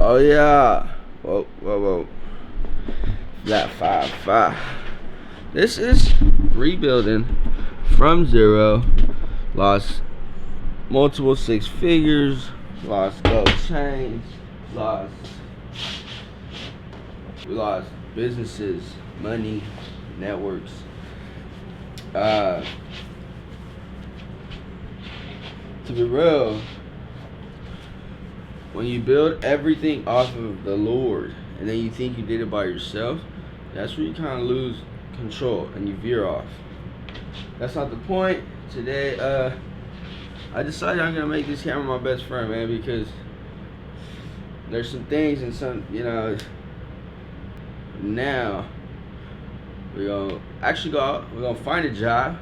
Oh yeah. Whoa, whoa, whoa. Flat 5-5. This is rebuilding from zero. Lost multiple six figures. Lost gold chains. We lost businesses, money, networks. To be real, when you build everything off of the Lord and then you think you did it by yourself, that's where you kind of lose control and you veer off. That's not the point. Today, I decided I'm gonna make this camera my best friend, man, because there's some things and some, now we're gonna actually go out, we're gonna find a job,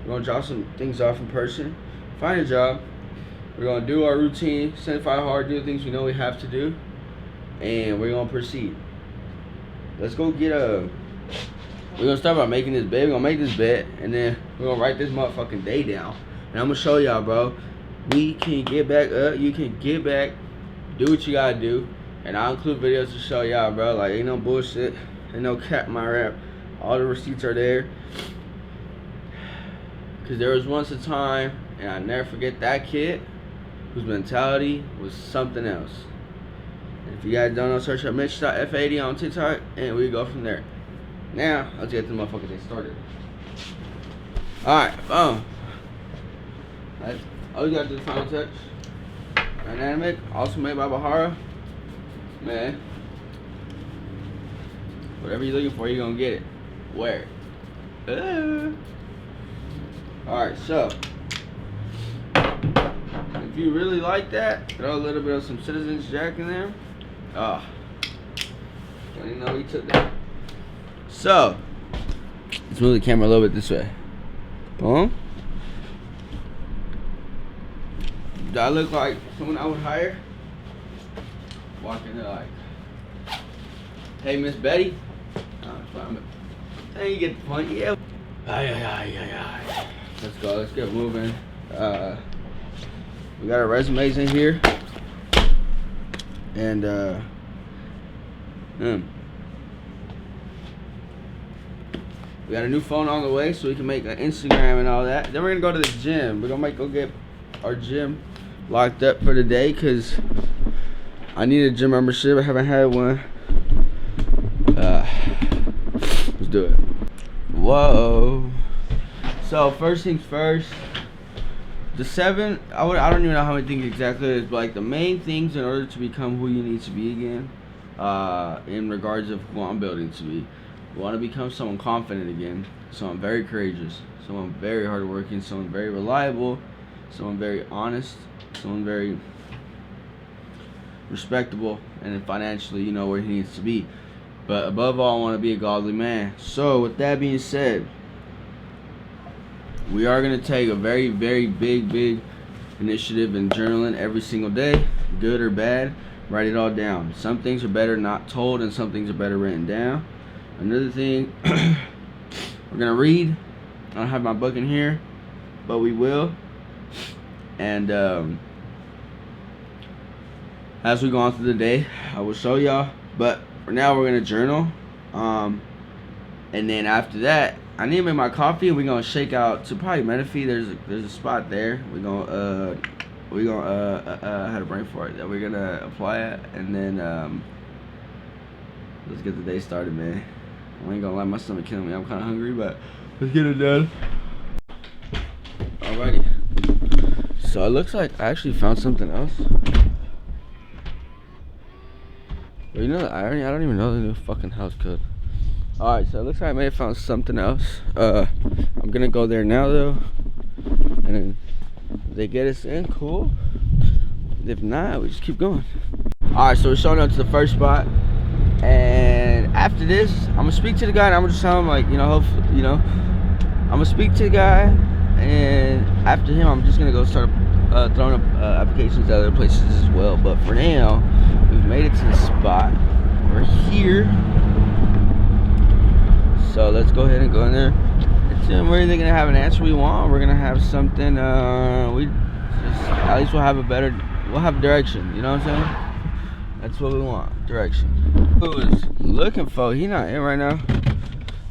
we're gonna drop some things off in person, find a job, we're gonna do our routine, 75 hard, do the things we know we have to do, and we're gonna proceed. Let's go get we're gonna start by making this bed. We're gonna make this bed, and then we're gonna write this motherfucking day down, and I'm gonna show y'all, bro, we can get back up, you can get back, do what you gotta do, and I'll include videos to show y'all, bro. Like, ain't no bullshit, ain't no cap my rap. All the receipts are there. Cause there was once a time, and I never forget that kid whose mentality was something else. And if you guys don't know, search up Mitch.f80 on TikTok, and we go from there. Now, let's get the motherfuckers they started. Alright, boom. All you gotta do is final touch. Dynamic, also made by Bahara. Man, whatever you're looking for, you're gonna get it. Where? Alright, so if you really like that, throw a little bit of some Citizens Jack in there. Don't even know we took that. So let's move the camera a little bit this way. Boom. Do I look like someone I would hire? Walking there like, hey, Miss Betty. Hey, you get the point, yeah. Let's go. Let's get moving. We got our resumes in here, and we got a new phone on the way, so we can make an Instagram and all that. Then we're gonna go to the gym. We're gonna go get our gym locked up for the day, cause I need a gym membership. I haven't had one. Let's do it. Whoa. So first things first. The 7, I don't even know how many things exactly it is, but like the main things in order to become who you need to be again, in regards of who I'm building to be. You want to become someone confident again, someone very courageous, someone very hardworking, someone very reliable, someone very honest, someone very respectable, and then financially, you know where he needs to be. But above all, I want to be a godly man. So with that being said, we are going to take a very, very big initiative in journaling every single day, good or bad. Write it all down. Some things are better not told, and some things are better written down. Another thing, we're going to read. I don't have my book in here, but we will. And as we go on through the day, I will show y'all. But for now, we're going to journal. And then after that, I need to make my coffee, and we're gonna shake out to probably Menifee. There's a spot there. We're gonna had a brain for it that we're gonna apply it, and then let's get the day started, man. I ain't gonna lie, my stomach killing me. I'm kind of hungry, but let's get it done. Alrighty. So it looks like I actually found something else. Well, you know the irony? I don't even know the new fucking house code. Alright, so it looks like I may have found something else. I'm gonna go there now though, and then if they get us in, cool. If not, we just keep going. Alright, so we're showing up to the first spot, and after this, I'm gonna speak to the guy, and I'm gonna just tell him, like, I'm gonna speak to the guy, and after him, I'm just gonna go start throwing up applications to other places as well. But for now, we've made it to the spot. We're here. So let's go ahead and go in there. We're either gonna have an answer we want, or we're gonna have something. At least we'll have direction. You know what I'm saying? That's what we want. Direction. Who was looking for? He not in right now.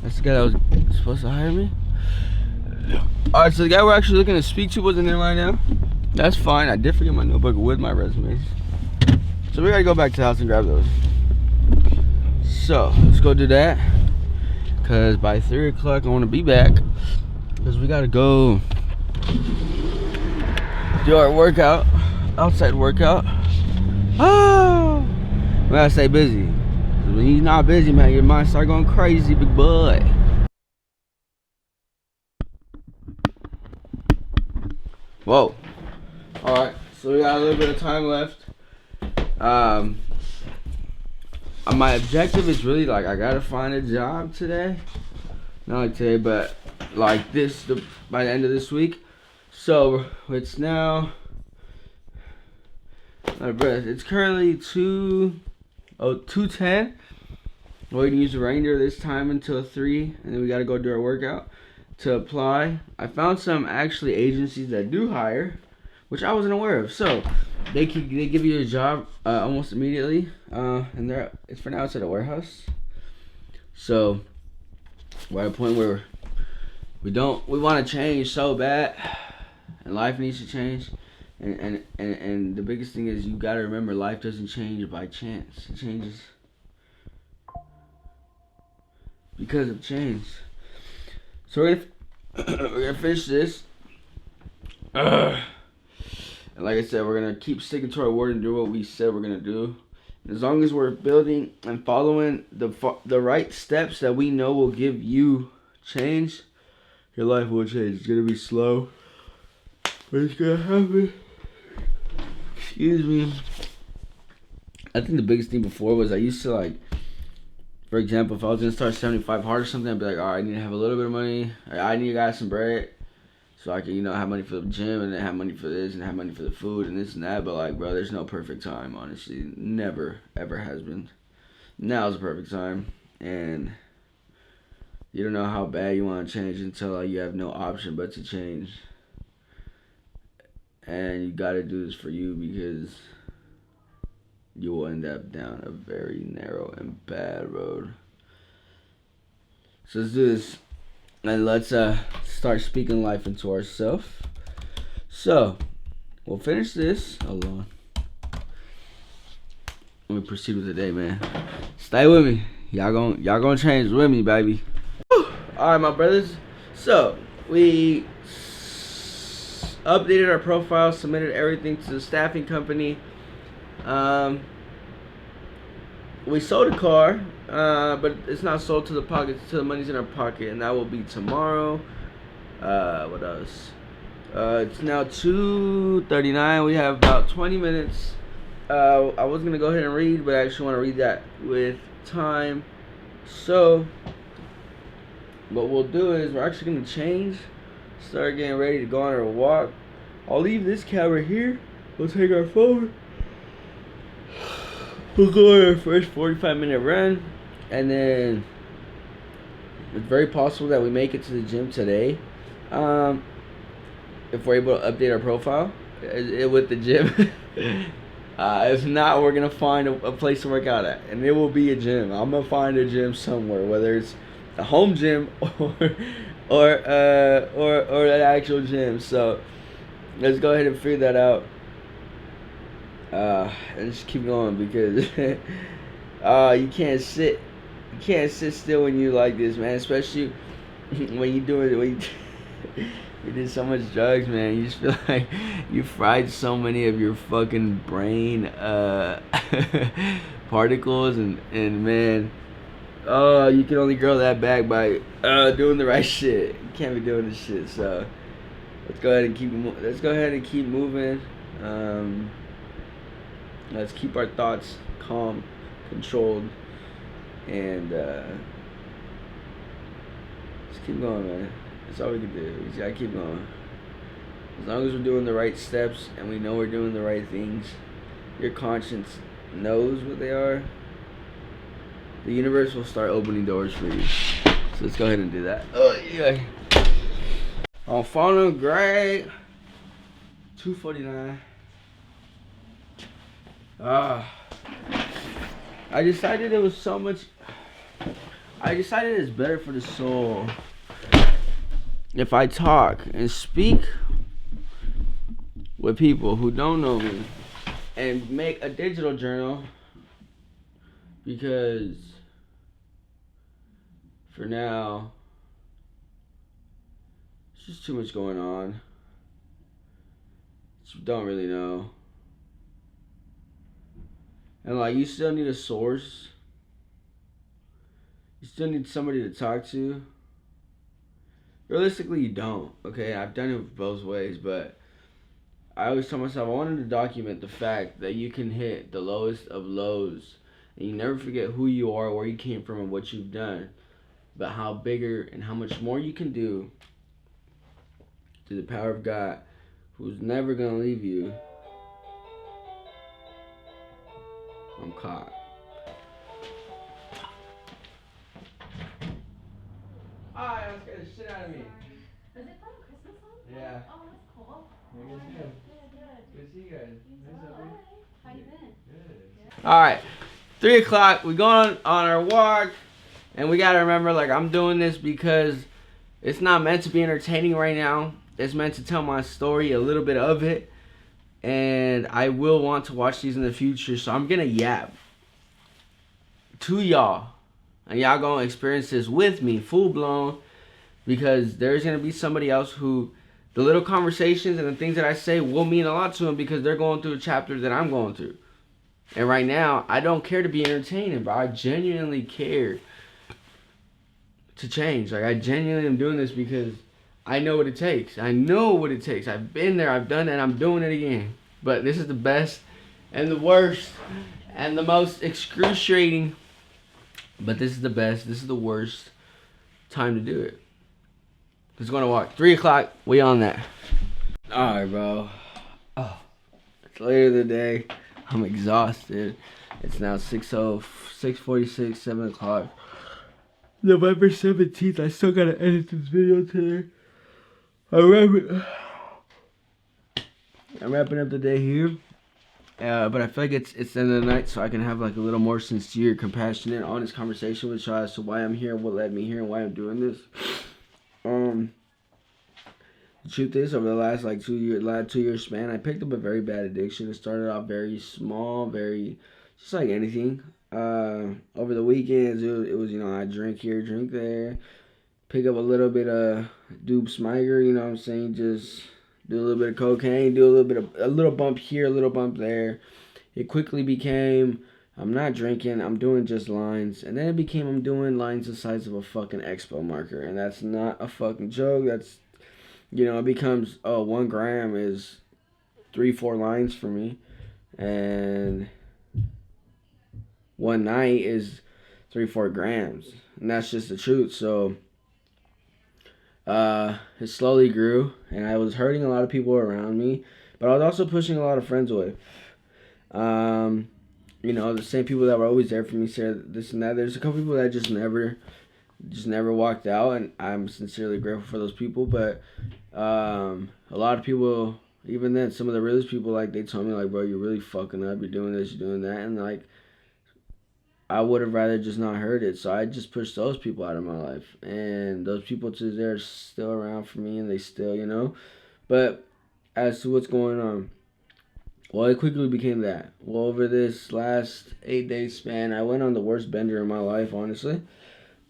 That's the guy that was supposed to hire me. Alright, so the guy we're actually looking to speak to wasn't in right now. That's fine. I did forget my notebook with my resumes. So we gotta go back to the house and grab those. So let's go do that. Cause by 3 o'clock I wanna be back. Cause we gotta go do our workout. Outside workout. Oh, we gotta stay busy. When you're not busy, man, your mind start going crazy, big boy. Whoa. Alright, so we got a little bit of time left. My objective is really like I gotta find a job today. Not like today, but like this by the end of this week. So it's now it's currently 2:10. We're gonna use the reindeer this time until 3, and then we gotta go do our workout to apply. I found some actually agencies that do hire, which I wasn't aware of. So they give you a job almost immediately, and it's for now it's at a warehouse. So we're at a point where we want to change so bad, and life needs to change. And the biggest thing is you gotta remember life doesn't change by chance. It changes because of change. So we're gonna finish this. And like I said, we're gonna keep sticking to our word and do what we said we're gonna do. And as long as we're building and following the right steps that we know will give you change, your life will change. It's gonna be slow, but it's gonna happen. Excuse me. I think the biggest thing before was I used to like, for example, if I was gonna start 75 hard or something, I'd be like, all right, I need to have a little bit of money. I need to get some bread, so I can, have money for the gym and then have money for this and have money for the food and this and that. But like, bro, there's no perfect time, honestly. Never, ever has been. Now's the perfect time, and you don't know how bad you want to change until like you have no option but to change. And you gotta do this for you because you will end up down a very narrow and bad road. So let's do this. And let's start speaking life into ourselves. So we'll finish this. Hold on. Let me proceed with the day, man. Stay with me. Y'all gonna change with me, baby. Alright, my brothers. So we updated our profile, submitted everything to the staffing company. We sold a car, but it's not sold to the pocket till the money's in our pocket, and that will be tomorrow. What else? It's now 2:39. We have about 20 minutes. I was gonna go ahead and read, but I actually want to read that with time. So what we'll do is we're actually gonna change, start getting ready to go on our walk. I'll leave this camera here. We'll take our phone. We'll go on our first 45-minute run, and then it's very possible that we make it to the gym today. If we're able to update our profile with the gym. If not, we're gonna find a place to work out at, and it will be a gym. I'm gonna find a gym somewhere, whether it's a home gym or an actual gym. So let's go ahead and figure that out. And just keep going because you can't sit still when you like this, man. Especially when you did so much drugs, man. You just feel like you fried so many of your fucking brain particles, and man, you can only grow that back by doing the right shit. You can't be doing this shit. So let's go ahead and keep moving. Let's keep our thoughts calm, controlled, and let's keep going, man. That's all we can do. We just gotta keep going. As long as we're doing the right steps and we know we're doing the right things, your conscience knows what they are, the universe will start opening doors for you. So let's go ahead and do that. Oh yeah. I'm feeling great. 2:49. I decided it was so much. I decided it's better for the soul if I talk and speak with people who don't know me and make a digital journal, because for now it's just too much going on. Just don't really know. And like, you still need a source. You still need somebody to talk to. Realistically, you don't. Okay, I've done it both ways, but I always tell myself I wanted to document the fact that you can hit the lowest of lows, and you never forget who you are, where you came from, and what you've done, but how bigger and how much more you can do through the power of God, who's never gonna leave you. I'm caught. Alright, that scared the shit out of me. Is it from a Christmas song? Yeah. Oh, that's cool. Good to see you. Good to see you guys. How you been? Good. Alright, 3 o'clock. We're going on our walk. And we gotta remember, like, I'm doing this because it's not meant to be entertaining right now. It's meant to tell my story, a little bit of it. And I will want to watch these in the future. So I'm gonna yap to y'all. And y'all gonna experience this with me, full blown. Because there's gonna be somebody else who, the little conversations and the things that I say will mean a lot to them, because they're going through a chapter that I'm going through. And right now, I don't care to be entertaining, but I genuinely care to change. Like, I genuinely am doing this because I know what it takes. I know what it takes. I've been there, I've done it, and I'm doing it again. But this is the best and the worst and the most excruciating. But this is the best, this is the worst time to do it. It's gonna walk. 3 o'clock, we on that. Alright, bro. Oh, it's later in the day. I'm exhausted. It's now 6:46, 7 o'clock. November 17th. I still gotta edit this video today. I'm wrapping up the day here. But I feel like it's the end of the night, so I can have like a little more sincere, compassionate, honest conversation with y'all as to why I'm here, what led me here, and why I'm doing this. The truth is, over the last like 2 year span, I picked up a very bad addiction. It started off very small, very just like anything. Over the weekends, it was, you know, I drink here, drink there, pick up a little bit of Doob Smiger, you know what I'm saying, just do a little bit of cocaine, do a little bump here, a little bump there. It quickly became, I'm not drinking, I'm doing just lines. And then it became, I'm doing lines the size of a fucking expo marker. And that's not a fucking joke. That's, you know, it becomes, oh, 1 gram is 3-4 lines for me. And one night is 3-4 grams. And that's just the truth. So it slowly grew, and I was hurting a lot of people around me, but I was also pushing a lot of friends away. You know, the same people that were always there for me said this and that. There's a couple people that just never walked out, and I'm sincerely grateful for those people. But a lot of people, even then, some of the realest people, like, they told me, like, bro, you're really fucking up, you're doing this, you're doing that, and like, I would have rather just not heard it. So I just pushed those people out of my life. And those people, too, they're still around for me, and they still, you know. But as to what's going on, well, it quickly became that. Well, over this last 8-day span, I went on the worst bender in my life, honestly.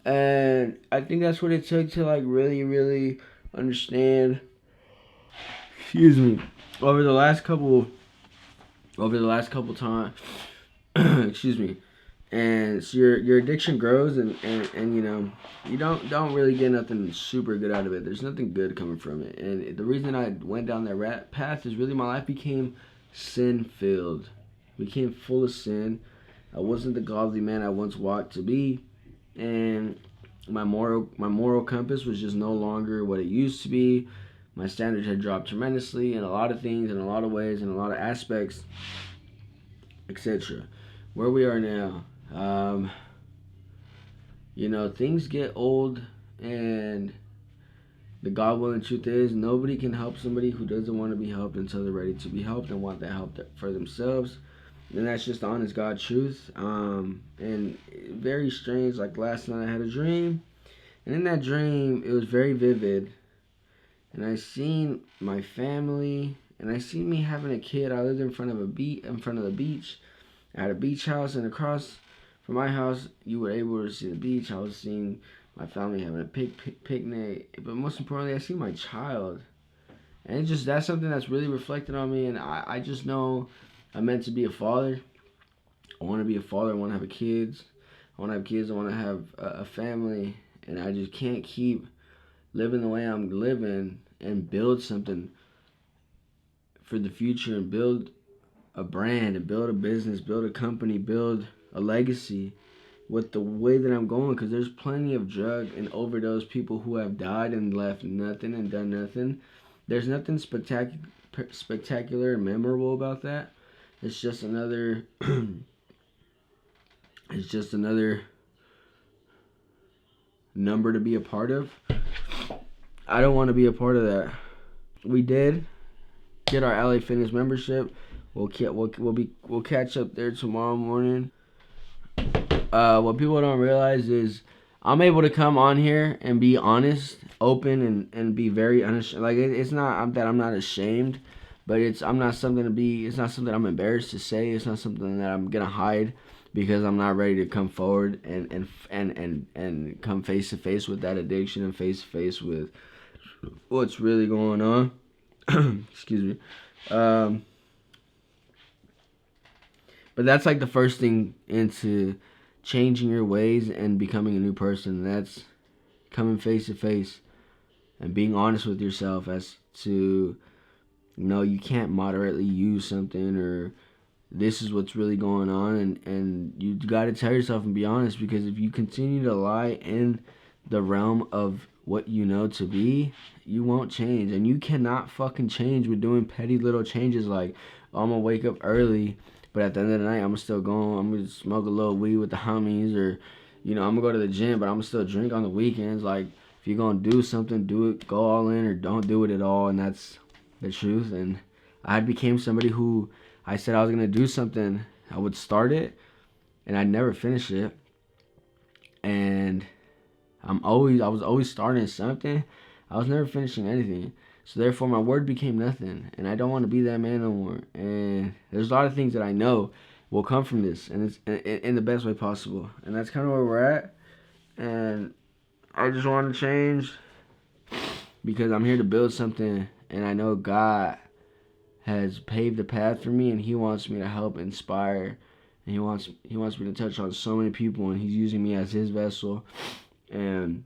And I think that's what it took to, like, really, really understand. Excuse me. Over the last couple times, excuse me. And so your addiction grows, and you know, you don't really get nothing super good out of it. There's nothing good coming from it. And the reason I went down that rat path is really my life became sin-filled. Became full of sin. I wasn't the godly man I once walked to be. And my moral compass was just no longer what it used to be. My standards had dropped tremendously in a lot of things, in a lot of ways, in a lot of aspects, etc. Where we are now, you know, things get old, and the God willing truth is nobody can help somebody who doesn't want to be helped until they're ready to be helped and want that help for themselves. And that's just the honest God truth. And very strange. Like last night, I had a dream, and in that dream, it was very vivid. And I seen my family, and I seen me having a kid. I lived in front of the beach. I had a beach house, and across from my house, you were able to see the beach. I was seeing my family having a picnic, but most importantly, I see my child. And that's something that's really reflected on me, and I just know I'm meant to be a father. I want to be a father. I want to have kids. I want to have kids. I want to have a family, and I just can't keep living the way I'm living and build something for the future and build a brand and build a business, build a company, build a legacy with the way that I'm going, because there's plenty of drug and overdose people who have died and left nothing and done nothing. There's nothing spectacular and memorable about that. It's just another it's just another number to be a part of. I don't want to be a part of that. We did get our LA Fitness membership. We'll catch up there tomorrow morning. What people don't realize is I'm able to come on here and be honest, open, and be very honest. Like it's not that I'm not ashamed, but it's not something I'm embarrassed to say. It's not something that I'm gonna hide, because I'm not ready to come forward and come face to face with that addiction and face to face with what's really going on. Excuse me. But that's like the first thing into changing your ways and becoming a new person. That's coming face to face and being honest with yourself as to, you can't moderately use something, or this is what's really going on, and you got to tell yourself and be honest, because if you continue to lie in the realm of what you know to be, you won't change. And you cannot fucking change with doing petty little changes like, I'm gonna wake up early, but at the end of the night, I'm gonna smoke a little weed with the homies, or, I'm gonna go to the gym, but I'm gonna still drink on the weekends. Like, if you're gonna do something, do it, go all in, or don't do it at all, and that's the truth. And I became somebody who, I said I was gonna do something, I would start it, and I'd never finish it. And I was always starting something. I was never finishing anything. So therefore, my word became nothing, and I don't want to be that man no more. And there's a lot of things that I know will come from this, and it's in the best way possible. And that's kind of where we're at. And I just want to change, because I'm here to build something, and I know God has paved the path for me, and He wants me to help inspire, and He wants me to touch on so many people, and He's using me as His vessel. And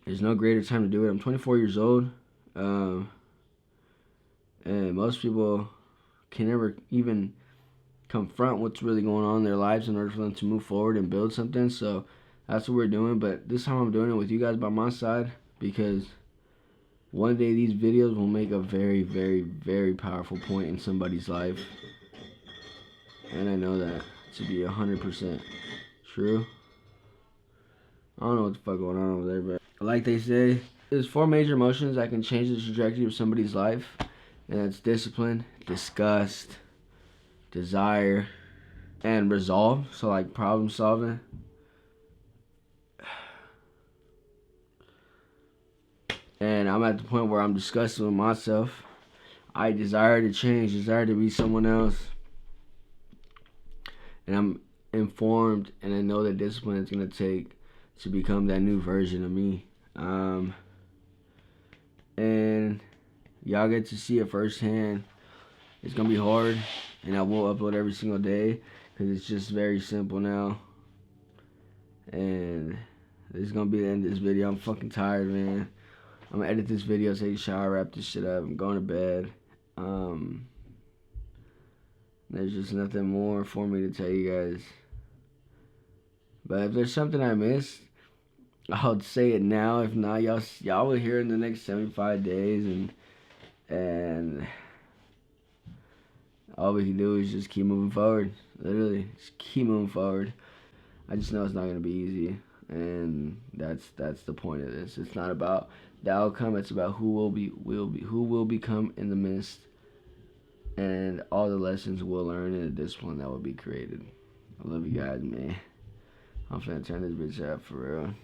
there's no greater time to do it. I'm 24 years old. And most people can never even confront what's really going on in their lives in order for them to move forward and build something. So that's what we're doing. But this time I'm doing it with you guys by my side, because one day these videos will make a very, very, very powerful point in somebody's life. And I know that to be 100% true. I don't know what the fuck going on over there, but like they say, there's 4 major emotions that can change the trajectory of somebody's life, and that's discipline, disgust, desire, and resolve. So like problem solving. And I'm at the point where I'm disgusted with myself. I desire to change, desire to be someone else. And I'm informed, and I know the discipline it's going to take to become that new version of me. And y'all get to see it firsthand. It's going to be hard, and I will upload every single day, because it's just very simple now. And this is going to be the end of this video. I'm fucking tired, man. I'm going to edit this video, take a shower, wrap this shit up. I'm going to bed. There's just nothing more for me to tell you guys. But if there's something I missed, I'll say it now. If not, y'all will hear it in the next 75 days, and all we can do is just keep moving forward. Literally, just keep moving forward. I just know it's not gonna be easy, and that's the point of this. It's not about the outcome. It's about who will become in the midst and all the lessons we'll learn and the discipline that will be created. I love you guys, man. I'm finna turn this bitch up for real.